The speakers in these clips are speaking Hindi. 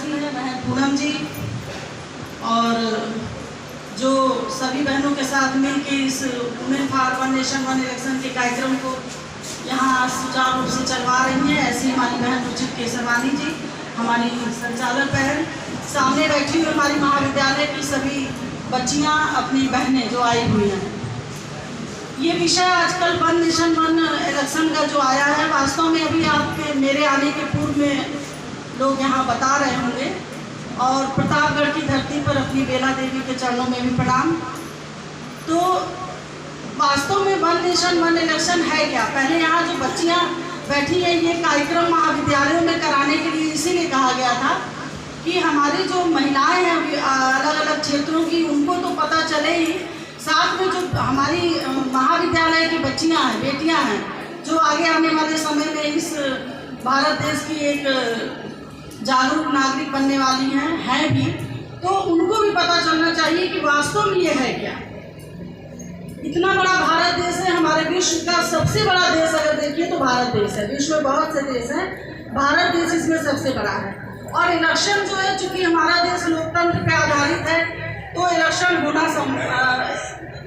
अध्यक्ष हैं बहन पूनम जी, और जो सभी बहनों के साथ मिलकर इस women for one nation one election के कार्यक्रम को यहाँ सुचारू रूप से चलवा रही हैं। ऐसी हमारी बहन रुचित केसरवानी जी, हमारी संचालक बहन, सामने बैठी हुई हमारी महाविद्यालय की सभी बच्चियाँ, अपनी बहनें जो आई हुई हैं। ये विषय आजकल वन नेशन वन इलेक्शन का जो आया है, वास्तव में अभी आपके मेरे आने के पूर्व में लोग यहाँ बता रहे होंगे, और प्रतापगढ़ की धरती पर अपनी बेला देवी के चरणों में भी प्रणाम। तो वास्तव में वन नेशन वन इलेक्शन है क्या? पहले यहाँ जो बच्चियाँ बैठी हैं, ये कार्यक्रम महाविद्यालयों में कराने के लिए इसीलिए कहा गया था कि हमारी जो महिलाएं हैं अलग अलग क्षेत्रों की, उनको तो पता चले ही, साथ में जो हमारी महाविद्यालय की बच्चियाँ हैं, बेटियाँ हैं, जो आगे आने वाले समय में इस भारत देश की एक जागरूक नागरिक बनने वाली हैं भी, तो उनको भी पता चलना चाहिए कि वास्तव में ये है क्या। इतना बड़ा भारत देश है, हमारे विश्व का सबसे बड़ा देश अगर देखिए तो भारत देश है। विश्व में बहुत से देश हैं, भारत देश इसमें सबसे बड़ा है। और इलेक्शन जो है, चूँकि हमारा देश लोकतंत्र पर आधारित है, तो इलेक्शन होना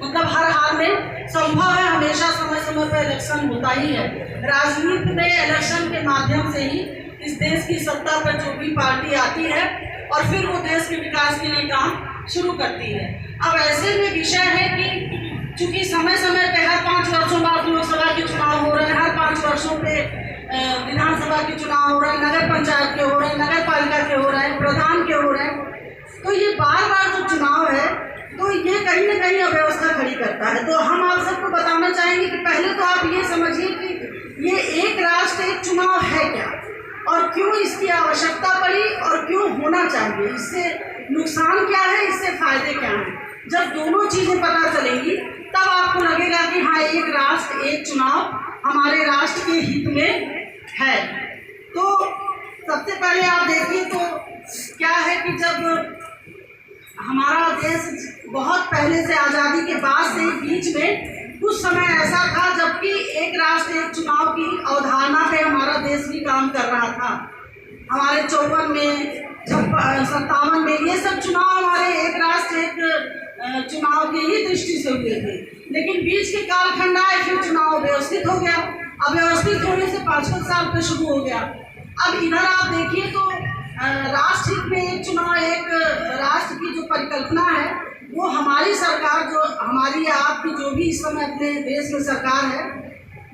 मतलब हर हाल में संभव है। हमेशा समय समय पर इलेक्शन होता ही है। राजनीति में इलेक्शन के माध्यम से ही इस देश की सत्ता पर जो भी पार्टी आती है और फिर वो देश के विकास के लिए काम शुरू करती है। अब ऐसे में विषय है कि चूँकि समय समय पे हर 5 वर्षों बाद लोकसभा के चुनाव हो रहे हैं, हर 5 वर्षों पे विधानसभा के चुनाव हो रहे हैं, नगर पंचायत के हो रहे हैं, नगर पालिका के हो रहे हैं, प्रधान के हो रहे हैं, तो ये बार बार जो चुनाव है, तो ये कहीं ना कहीं अव्यवस्था खड़ी करता है। तो हम आप सबको बताना चाहेंगे कि पहले तो आप ये समझिए कि ये एक राष्ट्र एक चुनाव है क्या, और क्यों इसकी आवश्यकता पड़ी, और क्यों होना चाहिए, इससे नुकसान क्या है, इससे फायदे क्या हैं। जब दोनों चीज़ें पता चलेंगी तब आपको लगेगा कि हाँ, एक राष्ट्र एक चुनाव हमारे राष्ट्र के हित में है। तो सबसे पहले आप देखिए तो क्या है कि जब हमारा देश बहुत पहले से, आज़ादी के बाद से, बीच में कुछ समय ऐसा था जबकि एक राष्ट्र एक चुनाव की अवधारणा पे हमारा देश भी काम कर रहा था। हमारे 54 में, 57 में ये सब चुनाव हमारे एक राष्ट्र एक चुनाव की ही दृष्टि से हुए थे। लेकिन बीच के कालखंड आए, फिर चुनाव व्यवस्थित हो गया। अव्यवस्थित होने से 5-5 साल पे शुरू हो गया। अब इधर आप देखिए तो राष्ट्र हित में एक चुनाव, एक राष्ट्र की जो परिकल्पना है, वो हमारी सरकार, जो हमारी आपकी जो भी इस समय अपने देश में सरकार है,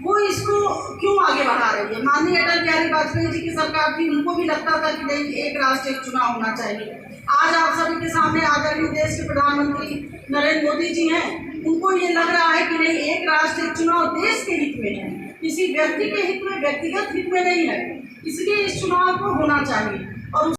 वो इसको क्यों आगे बढ़ा रही है। माननीय अटल बिहारी वाजपेयी जी की सरकार थी, उनको भी लगता था कि नहीं, एक राष्ट्र एक चुनाव होना चाहिए। आज आप सभी के सामने आदरणीय देश के प्रधानमंत्री नरेंद्र मोदी जी हैं, उनको ये लग रहा है कि नहीं, एक राष्ट्र एक चुनाव देश के हित में है, किसी व्यक्ति के हित में, व्यक्तिगत हित में नहीं है, इसलिए इस चुनाव को होना चाहिए। और